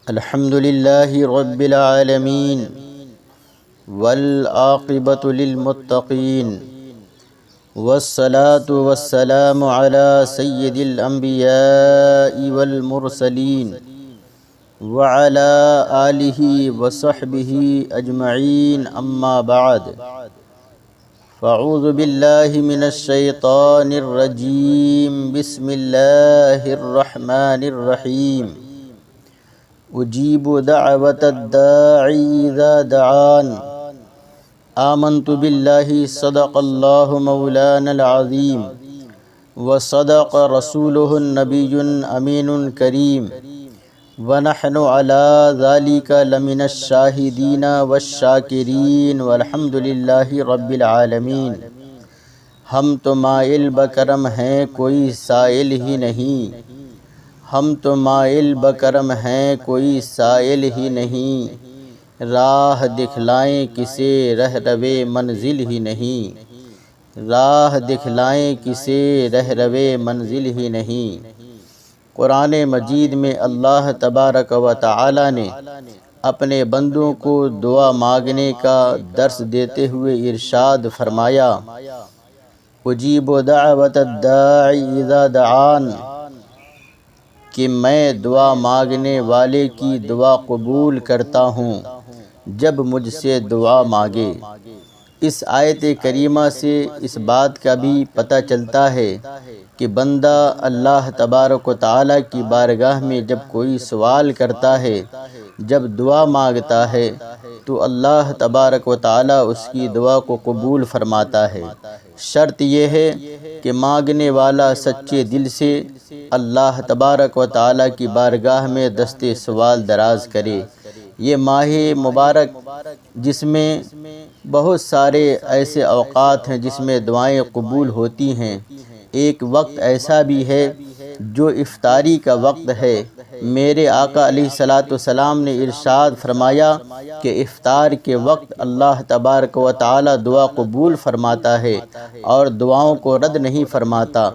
الحمد لله رب العالمين والعاقبة للمتقين والصلاة والسلام على سيد الأنبياء والمرسلين وعلى آله وصحبه أجمعين أما بعد فأعوذ بالله من الشيطان الرجيم بسم الله الرحمن الرحيم اجیب دعوت الداعی اذا دعان آمنت باللہ صدق اللہ مولانا العظیم وصدق رسولہ النبی امین کریم ونحن علی ذالک لمن الشاہدین والشاکرین والحمد للہ رب العالمین۔ ہم تو مائل بکرم ہیں کوئی سائل ہی نہیں، ہم تو مائل بکرم ہیں کوئی سائل ہی نہیں، راہ دکھلائیں کسے رہروے منزل ہی نہیں، راہ دکھلائیں کسے رہروے منزل ہی نہیں۔ قرآن مجید میں اللہ تبارک و تعالی نے اپنے بندوں کو دعا مانگنے کا درس دیتے ہوئے ارشاد فرمایا، اجیب دعوت الداعی اذا دعان، کہ میں دعا مانگنے والے کی دعا قبول کرتا ہوں جب مجھ سے دعا مانگے۔ اس آیت کریمہ سے اس بات کا بھی پتہ چلتا ہے کہ بندہ اللہ تبارک و تعالیٰ کی بارگاہ میں جب کوئی سوال کرتا ہے، جب دعا مانگتا ہے تو اللہ تبارک و تعالیٰ اس کی دعا کو قبول فرماتا ہے۔ شرط یہ ہے کہ مانگنے والا سچے دل سے اللہ تبارک و تعالیٰ کی بارگاہ میں دست سوال دراز کرے۔ یہ ماہ مبارک جس میں بہت سارے ایسے اوقات ہیں جس میں دعائیں قبول ہوتی ہیں، ایک وقت ایسا بھی ہے جو افطاری کا وقت ہے۔ میرے آقا علیہ السلام نے ارشاد فرمایا کہ افطار کے وقت اللہ تبارک و تعالی دعا قبول فرماتا ہے اور دعاؤں کو رد نہیں فرماتا۔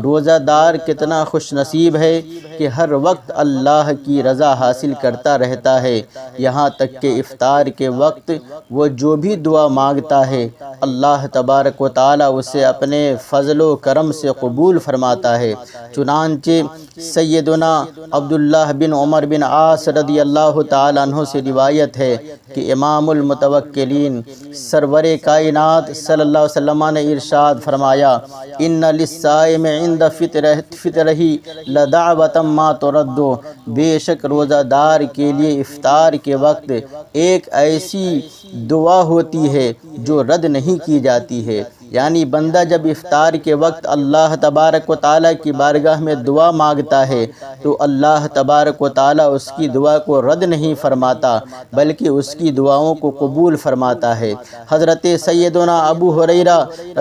روزہ دار کتنا خوش نصیب ہے کہ ہر وقت اللہ کی رضا حاصل کرتا رہتا ہے، یہاں تک کہ افطار کے وقت وہ جو بھی دعا مانگتا ہے اللہ تبارک و تعالی اسے اپنے فضل و کرم سے قبول فرماتا ہے۔ چنانچہ سیدنا عبداللہ بن عمر بن عاص رضی اللہ تعالیٰ عنہ سے روایت ہے کہ امام المتوکلین سرور کائنات صلی اللہ علیہ وسلم نے ارشاد فرمایا، ان للصائم عند فطرہ لدعوۃ ما ترد، بے شک روزہ دار کے لیے افطار کے وقت ایک ایسی دعا ہوتی ہے جو رد نہیں کی جاتی ہے۔ یعنی بندہ جب افطار کے وقت اللہ تبارک و تعالیٰ کی بارگاہ میں دعا مانگتا ہے تو اللہ تبارک و تعالیٰ اس کی دعا کو رد نہیں فرماتا بلکہ اس کی دعاؤں کو قبول فرماتا ہے۔ حضرت سیدنا ابو ہریرہ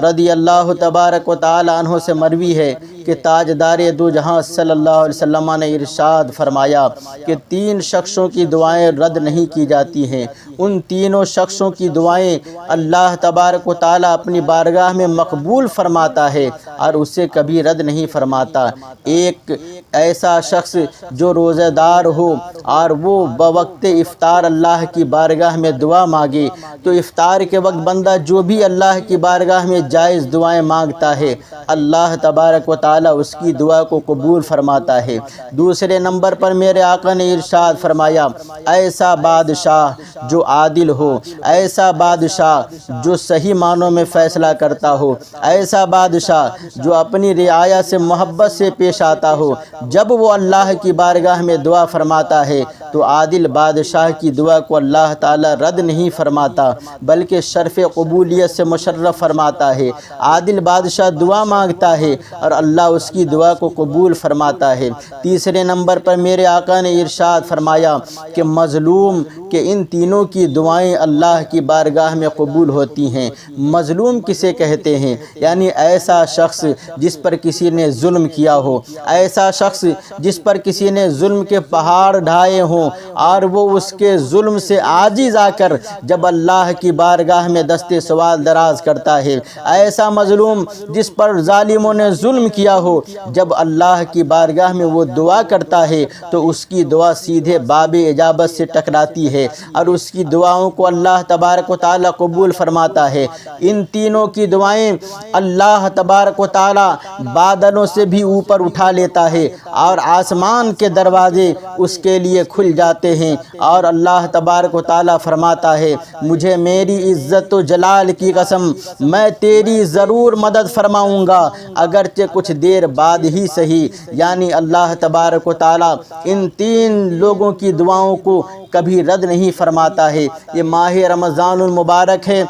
رضی اللہ تبارک و تعالیٰ عنہ سے مروی ہے کہ تاجدار دو جہاں صلی اللہ علیہ وسلم نے ارشاد فرمایا کہ 3 شخصوں کی دعائیں رد نہیں کی جاتی ہیں، ان تینوں شخصوں کی دعائیں اللہ تبارک و تعالیٰ اپنی بارگاہ میں مقبول فرماتا ہے اور اسے کبھی رد نہیں فرماتا۔ ایک ایسا شخص جو روزہ دار ہو اور وہ بوقت افطار اللہ کی بارگاہ میں دعا مانگے تو افطار کے وقت بندہ جو بھی اللہ کی بارگاہ میں جائز دعائیں مانگتا ہے اللہ تبارک و تعالیٰ اس کی دعا کو قبول فرماتا ہے۔ دوسرے نمبر پر میرے آقا نے ارشاد فرمایا، ایسا بادشاہ جو عادل ہو، ایسا بادشاہ جو صحیح معنوں میں فیصلہ کرتا ہو، ایسا بادشاہ جو اپنی رعایا سے محبت سے پیش آتا ہو، جب وہ اللہ کی بارگاہ میں دعا فرماتا ہے تو عادل بادشاہ کی دعا کو اللہ تعالیٰ رد نہیں فرماتا بلکہ شرف قبولیت سے مشرف فرماتا ہے۔ عادل بادشاہ دعا مانگتا ہے اور اللہ اس کی دعا کو قبول فرماتا ہے۔ تیسرے نمبر پر میرے آقا نے ارشاد فرمایا کہ مظلوم کہ ان تینوں کی دعائیں اللہ کی بارگاہ میں قبول ہوتی ہیں۔ مظلوم کسے کہتے ہیں؟ یعنی ایسا شخص جس پر کسی نے ظلم کیا ہو، ایسا شخص جس پر کسی نے ظلم کے پہاڑ ڈھائے ہوں ہوں اور وہ اس کے ظلم سے عاجز آ کر جب اللہ کی بارگاہ میں دست سوال دراز کرتا ہے، ایسا مظلوم جس پر ظالموں نے ظلم کیا ہو، جب اللہ کی بارگاہ میں وہ دعا کرتا ہے تو اس کی دعا سیدھے باب اجابت سے ٹکراتی ہے اور اس کی دعاؤں کو اللہ تبارک و تعالی قبول فرماتا ہے۔ ان تینوں کی دعائیں اللہ تبارک و تعالی بادلوں سے بھی اوپر اٹھا لیتا ہے اور آسمان کے دروازے اس کے لیے کھل جاتے ہیں، اور اللہ تبارک و تعالی فرماتا ہے مجھے میری عزت و جلال کی قسم میں تیری ضرور مدد فرماؤں گا، اگرچہ کچھ دیر بعد ہی صحیح۔ یعنی اللہ تبارک و تعالی ان تین لوگوں کی دعاؤں کو کبھی رد نہیں فرماتا ہے۔ یہ ماہ رمضان المبارک ہے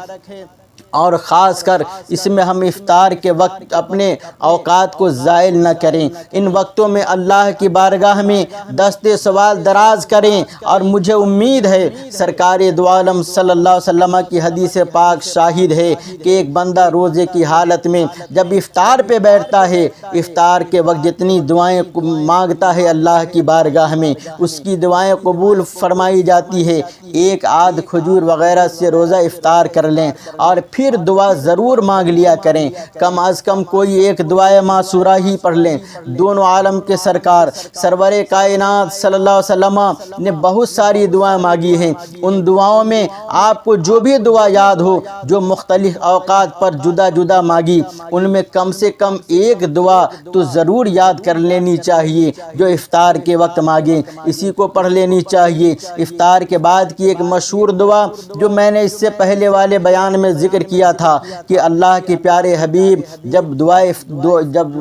اور خاص کر اس میں ہم افطار کے وقت اپنے اوقات کو ضائع نہ کریں، ان وقتوں میں اللہ کی بارگاہ میں دست سوال دراز کریں۔ اور مجھے امید ہے سرکار دو عالم صلی اللہ علیہ وسلم کی حدیث پاک شاہد ہے کہ ایک بندہ روزے کی حالت میں جب افطار پہ بیٹھتا ہے، افطار کے وقت جتنی دعائیں مانگتا ہے اللہ کی بارگاہ میں اس کی دعائیں قبول فرمائی جاتی ہے۔ ایک آدھ کھجور وغیرہ سے روزہ افطار کر لیں اور پھر دعا ضرور مانگ لیا کریں، کم از کم کوئی ایک دعائے معصورہ ہی پڑھ لیں۔ دونوں عالم کے سرکار سرور کائنات صلی اللہ علیہ وسلم نے بہت ساری دعائیں مانگی ہیں، ان دعاؤں میں آپ کو جو بھی دعا یاد ہو جو مختلف اوقات پر جدا جدا مانگی، ان میں کم سے کم ایک دعا تو ضرور یاد کر لینی چاہیے جو افطار کے وقت مانگیں، اسی کو پڑھ لینی چاہیے۔ افطار کے بعد کی ایک مشہور دعا جو میں نے اس سے پہلے والے بیان میں ذکر کیا تھا کہ اللہ کے پیارے حبیب جب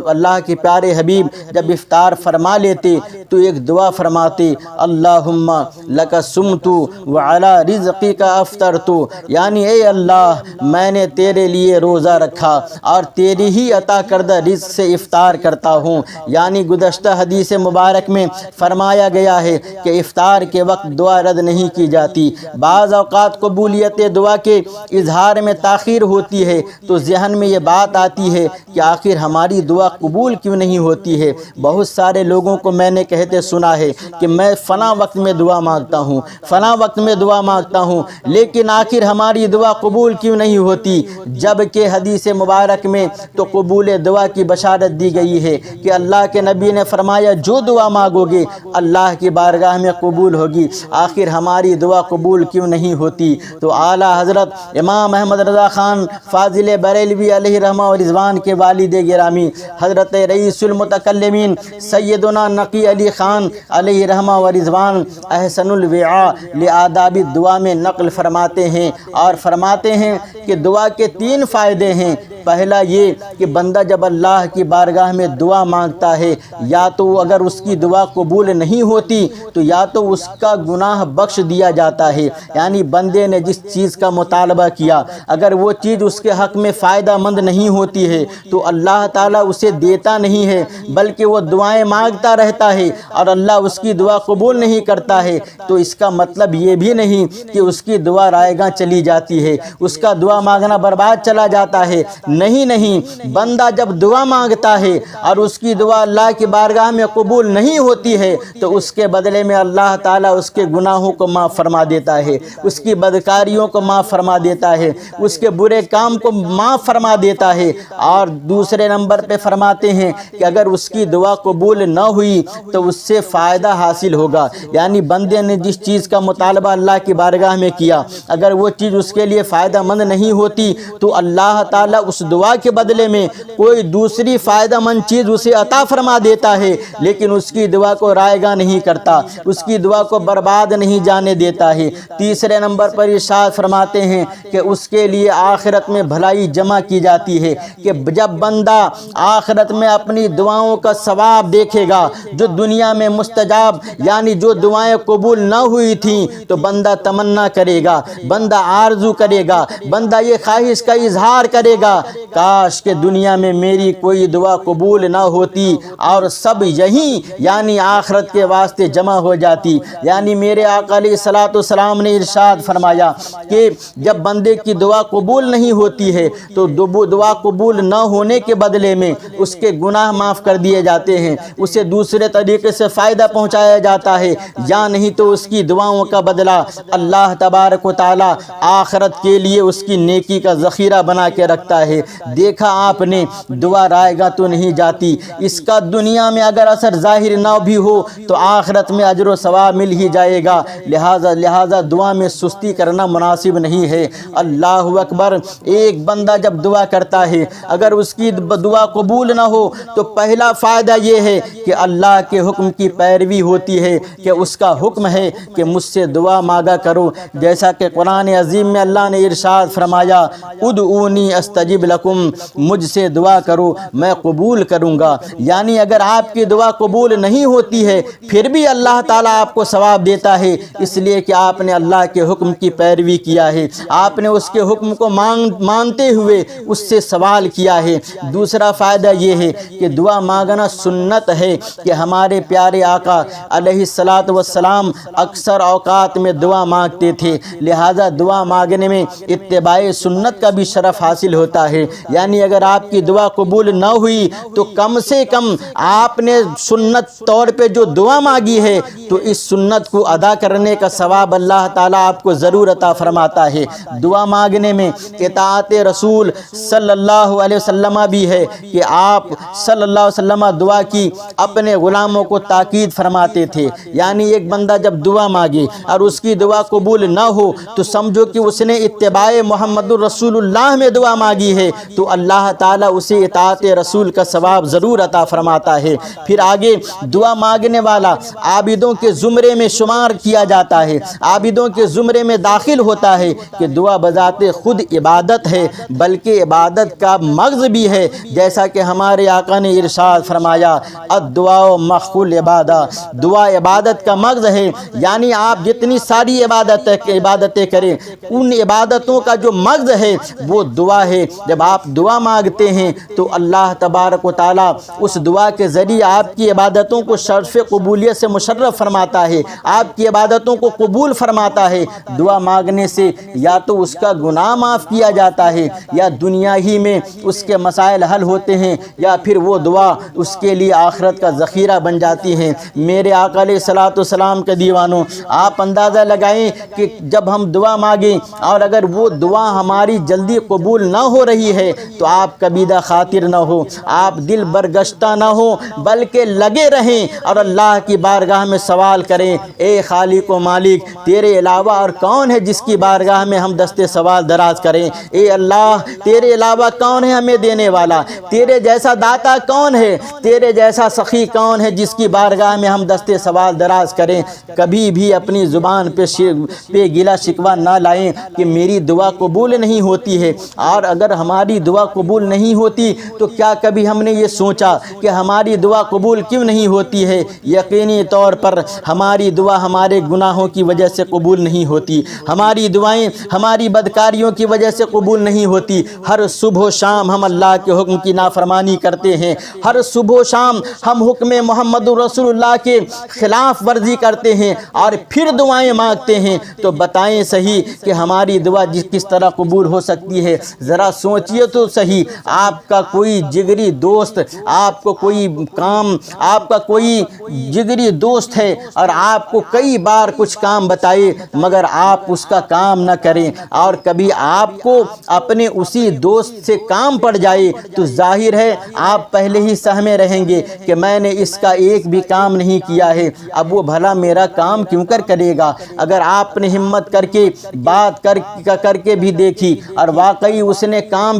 اللہ کے پیارے حبیب جب افطار فرما لیتے تو ایک دعا فرماتے اللہم لک صمت وعلی رزقک افطرت، یعنی اے اللہ میں نے تیرے لیے روزہ رکھا اور تیری ہی عطا کردہ رزق سے افطار کرتا ہوں۔ یعنی گزشتہ حدیث مبارک میں فرمایا گیا ہے کہ افطار کے وقت دعا رد نہیں کی جاتی۔ بعض اوقات قبولیت دعا کے اظہار میں تاخیر ہوتی ہے تو ذہن میں یہ بات آتی ہے کہ آخر ہماری دعا قبول کیوں نہیں ہوتی ہے۔ بہت سارے لوگوں کو میں نے کہتے سنا ہے کہ میں فلاں وقت میں دعا مانگتا ہوں، فلاں وقت میں دعا مانگتا ہوں، لیکن آخر ہماری دعا قبول کیوں نہیں ہوتی، جبکہ حدیث مبارک میں تو قبول دعا کی بشارت دی گئی ہے کہ اللہ کے نبی نے فرمایا جو دعا مانگو گے اللہ کی بارگاہ میں قبول ہوگی، آخر ہماری دعا قبول کیوں نہیں ہوتی۔ تو اعلیٰ حضرت امام احمد رضا خان فاضل بریلوی علیہ رحمہ و رضوان کے والد گرامی حضرت رئیس المتکلمین سیدنا نقی علی خان علیہ رحمہ و رضوان احسن الوعاء لآداب الدعا میں نقل فرماتے ہیں اور فرماتے ہیں کہ دعا کے تین فائدے ہیں۔ پہلا یہ کہ بندہ جب اللہ کی بارگاہ میں دعا مانگتا ہے یا تو اگر اس کی دعا قبول نہیں ہوتی تو یا تو اس کا گناہ بخش دیا جاتا ہے، یعنی بندے نے جس چیز کا مطالبہ کیا اگر وہ چیز اس کے حق میں فائدہ مند نہیں ہوتی ہے تو اللہ تعالیٰ اسے دیتا نہیں ہے، بلکہ وہ دعائیں مانگتا رہتا ہے اور اللہ اس کی دعا قبول نہیں کرتا ہے، تو اس کا مطلب یہ بھی نہیں کہ اس کی دعا رائے گاں چلی جاتی ہے، اس کا دعا مانگنا برباد چلا جاتا ہے۔ نہیں، بندہ جب دعا مانگتا ہے اور اس کی دعا اللہ کی بارگاہ میں قبول نہیں ہوتی ہے تو اس کے بدلے میں اللہ تعالیٰ اس کے گناہوں کو معاف فرما دیتا ہے، اس کی بدکاریوں کو معاف فرما دیتا ہے، اس کے برے کام کو معاف فرما دیتا ہے۔ اور دوسرے نمبر پہ فرماتے ہیں کہ اگر اس کی دعا قبول نہ ہوئی تو اس سے فائدہ حاصل ہوگا، یعنی بندے نے جس چیز کا مطالبہ اللہ کی بارگاہ میں کیا اگر وہ چیز اس کے لیے فائدہ مند نہیں ہوتی تو اللہ تعالیٰ اس دعا کے بدلے میں کوئی دوسری فائدہ مند چیز اسے عطا فرما دیتا ہے، لیکن اس کی دعا کو رائے گاں نہیں کرتا، اس کی دعا کو برباد نہیں جانے دیتا ہے۔ تیسرے نمبر پر ارشاد فرماتے ہیں کہ اس کے لیے آخرت میں بھلائی جمع کی جاتی ہے کہ جب بندہ آخرت میں اپنی دعاؤں کا ثواب دیکھے گا جو دنیا میں مستجاب یعنی جو دعائیں قبول نہ ہوئی تھیں تو بندہ تمنا کرے گا، بندہ آرزو کرے گا، بندہ یہ خواہش کا اظہار کرے گا کاش کہ دنیا میں میری کوئی دعا قبول نہ ہوتی اور سب یہیں یعنی آخرت کے واسطے جمع ہو جاتی۔ یعنی میرے آقا علیہ الصلوۃ والسلام نے ارشاد فرمایا کہ جب بندے کی دعا قبول قبول نہیں ہوتی ہے تو دعا قبول نہ ہونے کے بدلے میں اس کے گناہ معاف کر دیے جاتے ہیں، اسے دوسرے طریقے سے فائدہ پہنچایا جاتا ہے، یا نہیں تو اس کی دعاؤں کا بدلہ اللہ تبارک و تعالی آخرت کے لیے اس کی نیکی کا ذخیرہ بنا کے رکھتا ہے۔ دیکھا آپ نے، دعا رائے گا تو نہیں جاتی، اس کا دنیا میں اگر اثر ظاہر نہ بھی ہو تو آخرت میں اجر و ثواب مل ہی جائے گا، لہذا دعا میں سستی کرنا مناسب نہیں ہے۔ اللہ اکبر۔ ایک بندہ جب دعا کرتا ہے اگر اس کی دعا قبول نہ ہو تو پہلا فائدہ یہ ہے کہ اللہ کے حکم کی پیروی ہوتی ہے، کہ اس کا حکم ہے کہ مجھ سے دعا مانگا کرو، جیسا کہ قرآن عظیم میں اللہ نے ارشاد فرمایا ادعونی استجب لکم، مجھ سے دعا کرو میں قبول کروں گا۔ یعنی اگر آپ کی دعا قبول نہیں ہوتی ہے پھر بھی اللہ تعالیٰ آپ کو ثواب دیتا ہے، اس لیے کہ آپ نے اللہ کے حکم کی پیروی کیا ہے، آپ نے اس کے حکم کو مانتے ہوئے اس سے سوال کیا ہے۔ دوسرا فائدہ یہ ہے کہ دعا مانگنا سنت ہے، کہ ہمارے پیارے آقا علیہ الصلاۃ والسلام اکثر اوقات میں دعا مانگتے تھے، لہذا دعا مانگنے میں اتباع سنت کا بھی شرف حاصل ہوتا ہے۔ یعنی اگر آپ کی دعا قبول نہ ہوئی تو کم سے کم آپ نے سنت طور پہ جو دعا مانگی ہے تو اس سنت کو ادا کرنے کا ثواب اللہ تعالیٰ آپ کو ضرور عطا فرماتا ہے۔ دعا مانگنے میں اطاعت رسول صلی اللہ علیہ وسلم بھی ہے، کہ آپ صلی اللہ علیہ وسلم دعا کی اپنے غلاموں کو تاکید فرماتے تھے، یعنی ایک بندہ جب دعا مانگے اور اس کی دعا قبول نہ ہو تو سمجھو کہ اس نے اتباع محمد الرسول اللہ میں دعا مانگی ہے، تو اللہ تعالیٰ اسے اطاعت رسول کا ثواب ضرور عطا فرماتا ہے۔ پھر آگے دعا مانگنے والا عابدوں کے زمرے میں شمار کیا جاتا ہے، عابدوں کے زمرے میں داخل ہوتا ہے، کہ دعا بذات خود عبادت ہے بلکہ عبادت کا مغز بھی ہے، جیسا کہ ہمارے آقا نے ارشاد فرمایا الدعاء مخ العبادہ، دعا عبادت کا مغز ہے۔ یعنی آپ جتنی ساری عبادتیں کریں ان عبادتوں کا جو مغز ہے وہ دعا ہے۔ جب آپ دعا مانگتے ہیں تو اللہ تبارک و تعالیٰ اس دعا کے ذریعے آپ کی عبادتوں کو شرف قبولیت سے مشرف فرماتا ہے، آپ کی عبادتوں کو قبول فرماتا ہے۔ دعا مانگنے سے یا تو اس کا گناہ معاف کیا جاتا ہے، یا دنیا ہی میں اس کے مسائل حل ہوتے ہیں، یا پھر وہ دعا اس کے لیے آخرت کا ذخیرہ بن جاتی ہے۔ میرے آقا علیہ الصلوۃ والسلام کے دیوانوں، آپ اندازہ لگائیں کہ جب ہم دعا مانگیں اور اگر وہ دعا ہماری جلدی قبول نہ ہو رہی ہے تو آپ کبیدہ خاطر نہ ہو، آپ دل برگشتہ نہ ہو، بلکہ لگے رہیں اور اللہ کی بارگاہ میں سوال کریں، اے خالق و مالک، تیرے علاوہ اور کون ہے جس کی بارگاہ میں ہم دستے سوال دراز کریں؟ اے اللہ، تیرے علاوہ کون ہے ہمیں دینے والا؟ تیرے جیسا داتا کون ہے؟ تیرے جیسا سخی کون ہے جس کی بارگاہ میں ہم دستے سوال دراز کریں؟ کبھی بھی اپنی زبان پہ گلا شکوہ نہ لائیں کہ میری دعا قبول نہیں ہوتی ہے، اور اگر ہماری دعا قبول نہیں ہوتی تو کیا کبھی ہم نے یہ سوچا کہ ہماری دعا قبول کیوں نہیں ہوتی ہے؟ یقینی طور پر ہماری دعا ہمارے گناہوں کی وجہ سے قبول نہیں ہوتی، ہماری دعائیں ہماری بدکاریوں کی وجہ سے قبول نہیں ہوتی۔ ہر صبح و شام ہم اللہ کے حکم کی نافرمانی کرتے ہیں، ہر صبح و شام ہم حکم محمد رسول اللہ کے خلاف ورزی کرتے ہیں اور پھر دعائیں مانگتے ہیں، تو بتائیں صحیح کہ ہماری دعا کس طرح قبول ہو سکتی ہے؟ ذرا سوچئے تو صحیح۔ آپ کا کوئی جگری دوست، آپ کا کوئی جگری دوست ہے اور آپ کو کئی بار کچھ کام بتائے مگر آپ اس کا کام نہ کریں، اور کبھی آپ کو اپنے اسی دوست سے کام پڑ جائے تو ظاہر ہے آپ پہلے ہی سہمے رہیں گے کہ میں نے اس کا ایک بھی کام نہیں کیا ہے، اب وہ بھلا میرا کام کیوں کرے گا؟ اگر آپ نے ہمت کر کے بات کر کے بھی دیکھی اور واقعی اس نے کام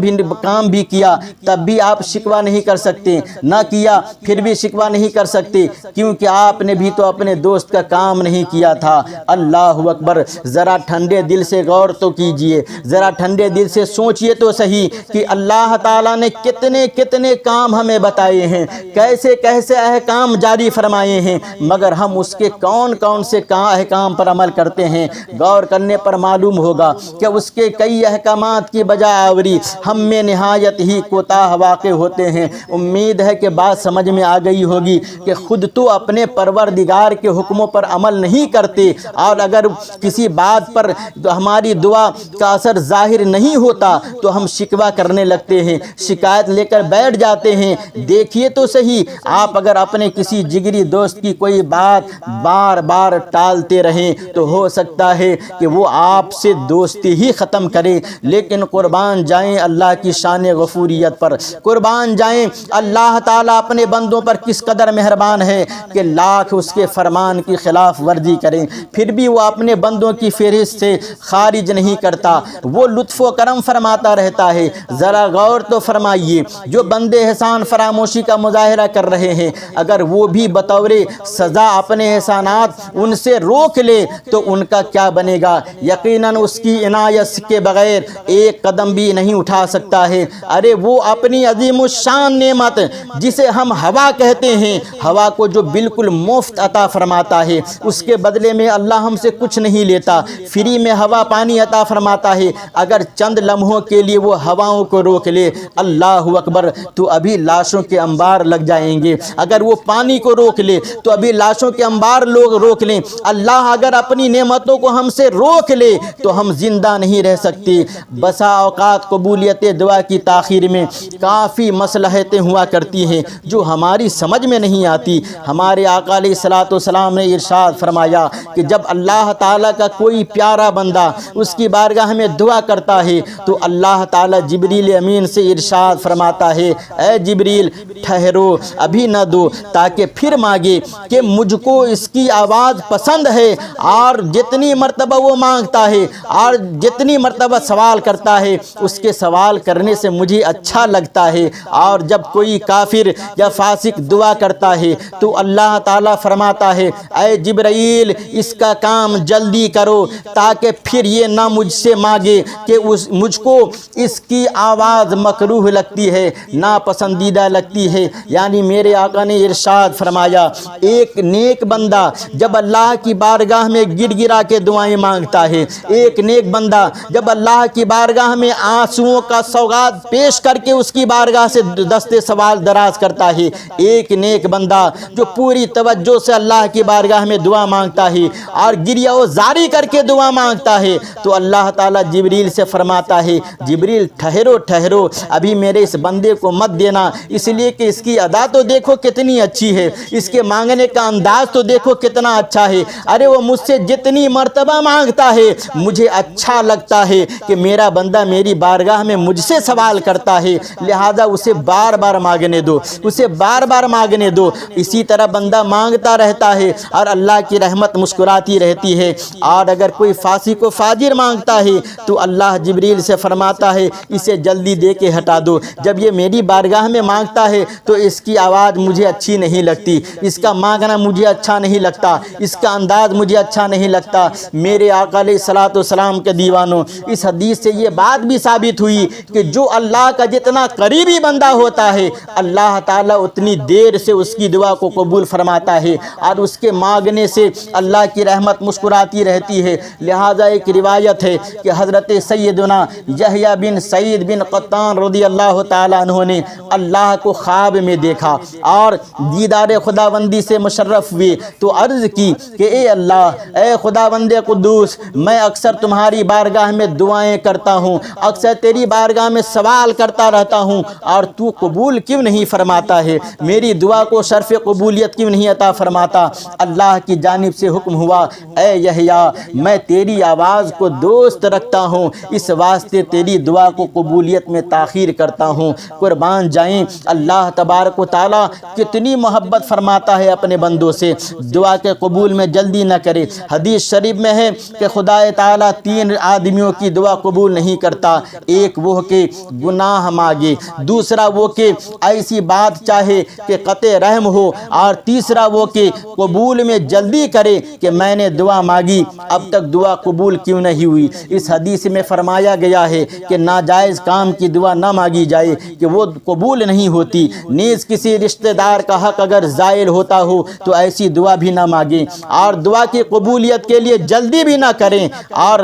بھی کیا، تب بھی آپ شکوہ نہیں کر سکتے، نہ کیا پھر بھی شکوہ نہیں کر سکتے، کیونکہ آپ نے بھی تو اپنے دوست کا کام نہیں کیا تھا۔ اللہ اکبر۔ ذرا ٹھنڈے دل سے غور تو کیجئے، ذرا ٹھنڈے دل سے سوچئے تو صحیح کہ اللہ تعالیٰ نے کتنے کام ہمیں بتائے ہیں، کیسے احکام جاری فرمائے ہیں، مگر ہم اس کے کون سے احکام پر عمل کرتے ہیں؟ غور کرنے پر معلوم ہوگا کہ اس کے کئی احکامات کی بجا آوری ہم میں نہایت ہی کوتاہ واقع ہوتے ہیں۔ امید ہے کہ بات سمجھ میں آ گئی ہوگی کہ خود تو اپنے پروردگار کے حکموں پر عمل نہیں کرتے، اور اگر کسی بات پر ہماری دعا کا اثر ظاہر نہیں ہوتا تو ہم شکوہ کرنے لگتے ہیں، شکایت لے کر بیٹھ جاتے ہیں۔ دیکھیے تو صحیح، آپ اگر اپنے کسی جگری دوست کی کوئی بات بار بار ٹالتے رہیں تو ہو سکتا ہے کہ وہ آپ سے دوستی ہی ختم کرے۔ لیکن قربان جائیں اللہ کی شان غفوریت پر، قربان جائیں اللہ تعالیٰ اپنے بندوں پر کس قدر مہربان ہے کہ لاکھ اس کے فرمان کی خلاف ورزی کریں پھر بھی وہ اپنے بندوں کی فہرست سے خارج نہیں کرتا، وہ لطف و کرم فرماتا رہتا ہے۔ ذرا غور تو فرمائیے، جو بندے احسان فراموشی کا مظاہرہ کر رہے ہیں، اگر وہ بھی بطور سزا اپنے احسانات ان سے روک لے تو ان کا کیا بنے گا؟ یقیناً اس کی عنایت کے بغیر ایک قدم بھی نہیں اٹھا سکتا ہے۔ ارے وہ اپنی عظیم الشان نعمت جسے ہم ہوا کہتے ہیں، ہوا کو جو بالکل مفت عطا فرماتا ہے، اس کے بدلے میں اللہ ہم سے کچھ نہیں لیتا، فری میں ہوا پانی عطا فرماتا ہے۔ اگر چند لمحوں کے لیے وہ ہواؤں کو روک لے، اللہ اکبر، تو ابھی لاشوں کے انبار لگ جائیں گے۔ اگر وہ پانی کو روک لے تو ابھی لاشوں کے انبار لوگ روک لیں۔ اللہ اگر اپنی نعمتوں کو ہم سے روک لے تو ہم زندہ نہیں رہ سکتے۔ بسا اوقات قبولیت دعا کی تاخیر میں کافی مصلحتیں ہوا کرتی ہیں جو ہماری سمجھ میں نہیں آتی۔ ہمارے آقا علیہ الصلوۃ والسلام نے ارشاد فرمایا کہ جب اللہ تعالیٰ کا کوئی پیارا بندہ اس کی بارگاہ میں دعا کرتا ہے تو اللہ تعالیٰ جبریل امین سے ارشاد فرماتا ہے، اے جبریل ٹھہرو، ابھی نہ دو، تاکہ پھر مانگے کہ مجھ کو اس کی آواز پسند ہے، اور جتنی مرتبہ وہ مانگتا ہے اور جتنی مرتبہ سوال کرتا ہے اس کے سوال کرنے سے مجھے اچھا لگتا ہے۔ اور جب کوئی کافر یا فاسق دعا کرتا ہے تو اللہ تعالیٰ فرماتا ہے، اے جبرائیل اس کا کام جلدی کرو، تاکہ پھر یہ نہ مجھ سے مانگے کہ مجھ کو اس کی آواز مکروہ لگتی ہے، ناپسندیدہ لگتی ہے۔ یعنی میرے آقا نے ارشاد فرمایا، ایک نیک بندہ جب اللہ کی بارگاہ میں گڑ گڑا کے دعائیں مانگتا ہے، ایک نیک بندہ جب اللہ کی بارگاہ میں آنسوؤں کا سوغات پیش کر کے اس کی بارگاہ سے دستے سوال دراز کرتا ہے، ایک نیک بندہ جو پوری توجہ سے اللہ کی بارگاہ میں دعا مانگتا ہے اور گریہ و زاری کر کے دعا مانگتا ہے، تو اللہ تعالیٰ جبریل سے فرماتا ہے، جبریل ٹھہرو ٹھہرو، ابھی میرے اس بندے کو مت دینا، اس لیے کہ اس کی ادا تو دیکھو کتنی اچھی ہے، اس کے مانگنے کا انداز تو دیکھو کتنا اچھا ہے۔ ارے وہ مجھ سے جتنی مرتبہ مانگتا ہے مجھے اچھا لگتا ہے کہ میرا بندہ میری بارگاہ میں مجھ سے سوال کرتا ہے، لہذا اسے بار بار مانگنے دو، اسے بار بار مانگنے دو۔ اسی طرح بندہ مانگتا رہتا ہے اور اللہ کی رحمت مسکراتی رہتی ہے۔ اور اگر کوئی فاسق و فاجر مانگتا ہے تو اللہ جبریل سے فرماتا ہے، اسے جلدی دے کے ہٹا دو، جب یہ میری بارگاہ میں مانگتا ہے تو اس کی آواز مجھے اچھی نہیں لگتی، اس کا مانگنا مجھے اچھا نہیں لگتا، اس کا انداز مجھے اچھا نہیں لگتا۔ میرے آقا علیہ الصلوۃ والسلام کے دیوانوں، اس حدیث سے یہ بات بھی ثابت ہوئی کہ جو اللہ کا جتنا قریبی بندہ ہوتا ہے اللہ تعالیٰ اتنی دیر سے اس کی دعا کو قبول فرماتا ہے اور اس کے مانگنے سے اللہ کی رحمت مسکراتی رہتی ہے۔ لہذا ایک روایت ہے کہ حضرت سیدنا یحییٰ بن سعید بن قطان رضی اللہ تعالیٰ عنہ نے اللہ کو خواب میں دیکھا اور دیدار خداوندی سے مشرف ہوئے تو عرض کی کہ اے اللہ، اے خداوند قدوس، میں اکثر تمہاری بارگاہ میں دعائیں کرتا ہوں، اکثر تیری بارگاہ میں سوال کرتا رہتا ہوں، اور تو قبول کیوں نہیں فرماتا ہے؟ میری دعا کو شرف قبولیت کیوں نہیں عطا فرماتا؟ اللہ کی جانب سے حکم ہوا، اے یحییٰ، میں تیری آواز کو دوست رکھتا ہوں، اس واسطے تیری دعا کو قبولیت میں تاخیر کرتا ہوں۔ قربان جائیں اللہ تبارک و تعالیٰ کتنی محبت فرماتا ہے اپنے بندوں سے، دعا کے قبول میں جلدی نہ کرے۔ حدیث شریف میں ہے کہ خدا تعالیٰ 3 آدمیوں کی دعا قبول نہیں کرتا، ایک وہ کہ گناہ مانگے، دوسرا وہ کہ ایسی بات چاہے کہ قطع رحم ہو، اور تیسرا وہ کہ قبول میں جلدی کرے کہ میں نے دعا مانگی اب تک دعا قبول کیوں نہیں ہوئی۔ اس حدیث میں فرمایا گیا ہے کہ ناجائز کام کی دعا نہ مانگی جائے کہ وہ قبول نہیں ہوتی، نیز کسی رشتہ دار کا حق اگر زائل ہوتا ہو تو ایسی دعا بھی نہ مانگیں، اور دعا کی قبولیت کے لیے جلدی بھی نہ کریں، اور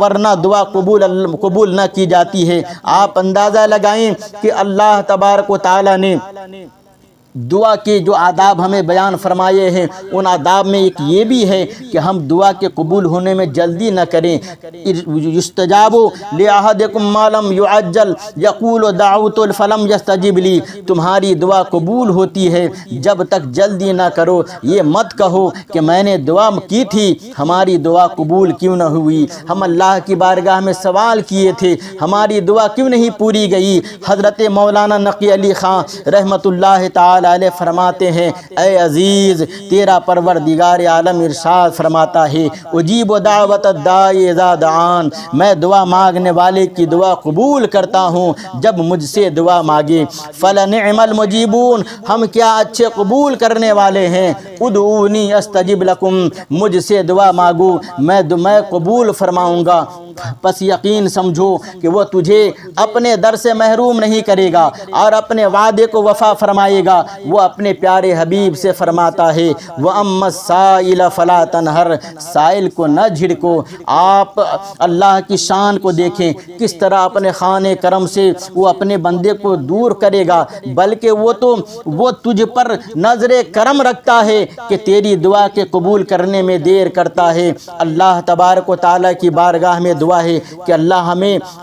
ورنہ دعا قبول نہ کی جاتی ہے۔ آپ اندازہ لگائیں کہ اللہ تبارک و تعالیٰ نے دعا کے جو آداب ہمیں بیان فرمائے ہیں ان آداب میں ایک یہ بھی ہے کہ ہم دعا کے قبول ہونے میں جلدی نہ کریں۔ یستجاب لأحدکم ما لم یعجل یقول دعوت فلم یستجب لی، تمہاری دعا قبول ہوتی ہے جب تک جلدی نہ کرو، یہ مت کہو کہ میں نے دعا کی تھی ہماری دعا قبول کیوں نہ ہوئی، ہم اللہ کی بارگاہ میں سوال کیے تھے ہماری دعا کیوں نہیں پوری گئی۔ حضرت مولانا نقی علی خان رحمۃ اللہ تعالی علیہ فرماتے ہیں، اے عزیز تیرا پروردگار عالم ارشاد فرماتا ہے، اجیب دعوت الداعی اذا دعان، میں دعا مانگنے والے کی دعا قبول کرتا ہوں جب مجھ سے دعا مانگے۔ فلنعم المجیبون، ہم کیا اچھے قبول کرنے والے ہیں۔ ادعونی استجب لکم، مجھ سے دعا مانگو میں قبول فرماؤں گا۔ پس یقین سمجھو کہ وہ تجھے اپنے در سے محروم نہیں کرے گا اور اپنے وعدے کو وفا فرمائے گا۔ وہ اپنے پیارے حبیب سے فرماتا ہے، وَأَمَّا السَّائِلَ فَلَا تَنْهَرْ، سائل کو نہ جھڑکو۔ آپ اللہ کی شان کو دیکھیں، کس طرح اپنے خانے کرم سے وہ اپنے بندے کو دور کرے گا، بلکہ وہ تجھ پر نظر کرم رکھتا ہے کہ تیری دعا کے قبول کرنے میں دیر کرتا ہے۔ اللہ تبارک و تعالیٰ کی بارگاہ میں دعا ہے کہ اللہ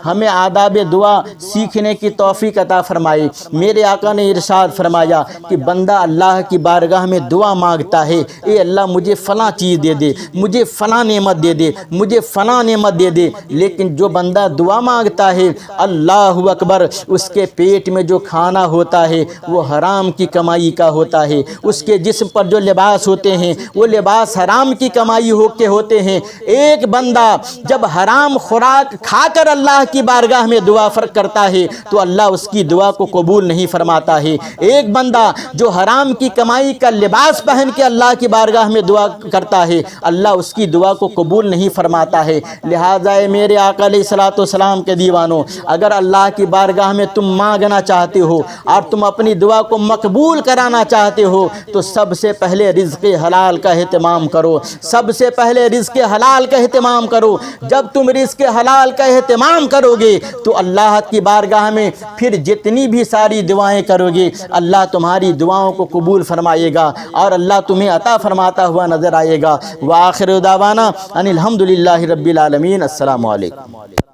ہمیں آداب دعا سیکھنے کی توفیق عطا فرمائے۔ میرے آقا نے ارشاد فرمایا کہ بندہ اللہ کی بارگاہ میں دعا مانگتا ہے، اے اللہ مجھے فلاں چیز دے دے، مجھے فلاں نعمت دے دے، مجھے فلاں نعمت دے دے، لیکن جو بندہ دعا مانگتا ہے اللہ اکبر، اس کے پیٹ میں جو کھانا ہوتا ہے وہ حرام کی کمائی کا ہوتا ہے، اس کے جسم پر جو لباس ہوتے ہیں وہ لباس حرام کی کمائی کے ہوتے ہیں۔ ایک بندہ جب حرام خوراک کھا کر اللہ کی بارگاہ میں دعا کرتا ہے تو اللہ اس کی دعا کو قبول نہیں فرماتا ہے۔ ایک بندہ جو حرام کی کمائی کا لباس پہن کے اللہ کی بارگاہ میں دعا کرتا ہے اللہ اس کی دعا کو قبول نہیں فرماتا ہے۔ لہٰذا میرے آقا علیہ الصلوۃ والسلام کے دیوانوں، اگر اللہ کی بارگاہ میں تم مانگنا چاہتے ہو اور تم اپنی دعا کو مقبول کرانا چاہتے ہو تو سب سے پہلے رزق حلال کا اہتمام کرو، سب سے پہلے رزق حلال کا اہتمام کرو۔ جب تم رزق حلال کا اہتمام کرو گے تو اللہ کی بارگاہ میں پھر جتنی بھی ساری دعائیں کرو گے اللہ تمہاری دعاؤں کو قبول فرمائے گا اور اللہ تمہیں عطا فرماتا ہوا نظر آئے گا۔ وآخر دعوانا ان الحمد للہ رب العالمین۔ السلام علیکم۔